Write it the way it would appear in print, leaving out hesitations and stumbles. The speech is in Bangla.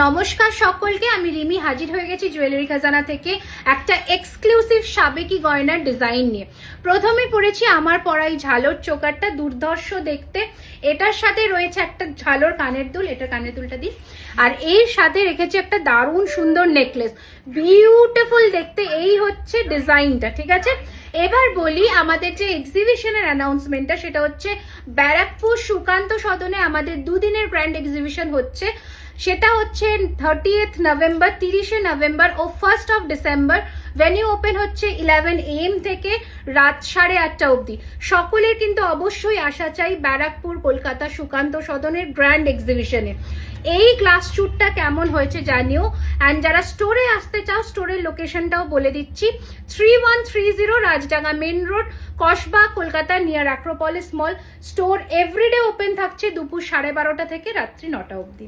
নমস্কার সকলকে, আমি রিমি হাজির হয়ে গেছি জুয়েলারি খাজানা থেকে একটা এক্সক্লুসিভ সাবেকি গয়নার ডিজাইন নিয়ে। প্রথমে পরেছি আমার পরাই ঝালর চোকারটা, দুর্ধর্ষ দেখতে। এটার সাথে রয়েছে একটা ঝালর কানের দুল, এটা কানের দুলটা দিই। আর এর সাথে রেখেছি একটা দারুণ সুন্দর নেকলেস, বিউটিফুল দেখতে। এই হচ্ছে ডিজাইনটা, ঠিক আছে। এবার বলি আমাদের যে এক্সিবিশনের অ্যানাউন্সমেন্টটা, সেটা হচ্ছে ব্যারাকপুর সুকান্ত সদনে আমাদের দুদিনের গ্র্যান্ড এক্সিবিশন হচ্ছে। সেটা হচ্ছে 30th নভেম্বর, 30শে নভেম্বর ও 1st of December. Venue open হচ্ছে 11 AM থেকে রাত 8:30 অবধি। সকলের কিন্তু অবশ্যই আসা চাই ব্যারাকপুর কলকাতা সুকান্ত সদনের গ্র্যান্ড এক্সিবিশনে। এই গ্লাস শ্যুটটা কেমন হয়েছে জানিও। অ্যান্ড যারা স্টোরে আসতে চাও, স্টোরের লোকেশনটাও বলে দিচ্ছি। 3130 Rajdanga main road, Kasba, Kolkata, near Acropolis mall. Store everyday open থাকছে দুপুর 12:30 থেকে রাত্রি 9টা অবধি।